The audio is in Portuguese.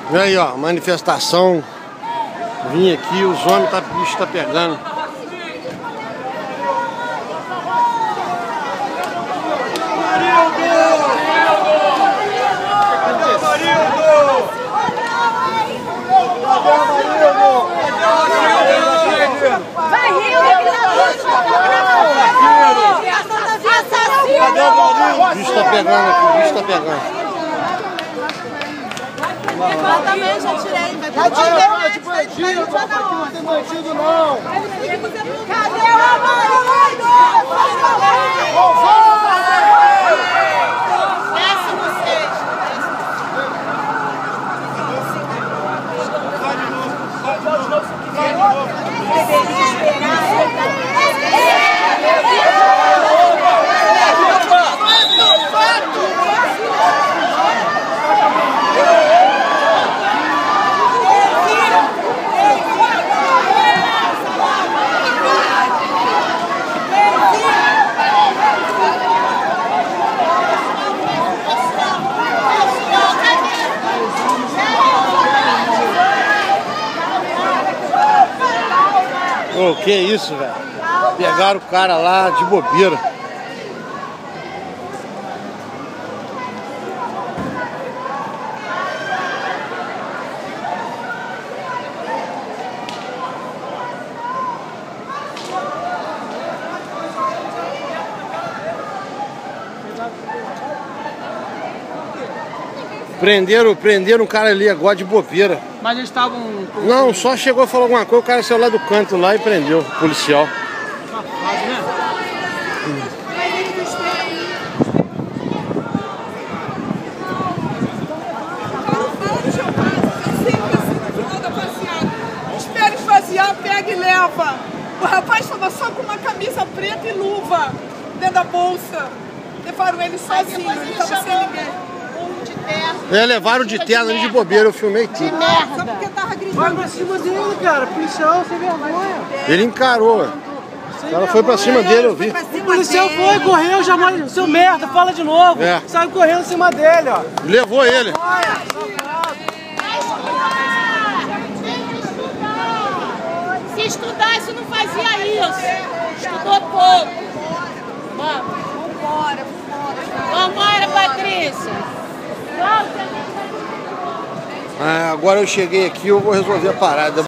E aí, ó, manifestação. Vim aqui, os homens, o bicho tá pegando. Vai, Rio! O bicho tá pegando aqui, o bicho tá pegando. Eu também já tirei. Já tirei de bandido, aqui não tem bandido não. Cadê o marido? Ô, que isso, velho? Pegaram o cara lá de bobeira. Prenderam um cara ali agora de bobeira. Mas eles estavam... Não, só chegou e falou alguma coisa, o cara saiu lá do canto lá e prendeu o policial. Espera esvaziar, pega e leva. O rapaz estava só com uma camisa preta e luva dentro da bolsa. Levaram ele sozinho, ele estava sem ninguém. Levaram de terno ali de bobeira, eu filmei tudo. Só porque tava gritando. Vai pra cima dele, cara, policial sem vergonha. Ele encarou, ué. O cara foi pra cima dele, eu vi. O policial foi, correu, chamou, seu merda, fala de novo. É. Saiu correndo em cima dele, ó. Levou ele. Se estudasse, não fazia isso. Estudou pouco. Vambora, Patrícia. Agora eu cheguei aqui, eu vou resolver a parada.